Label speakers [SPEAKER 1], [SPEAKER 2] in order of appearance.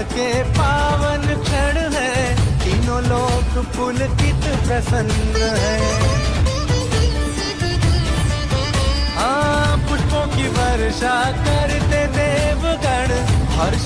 [SPEAKER 1] के पावन क्षण है, तीनों लोग पुलकित प्रसन्न है। हाँ, पुष्पों की वर्षा करते देवगण, हर्ष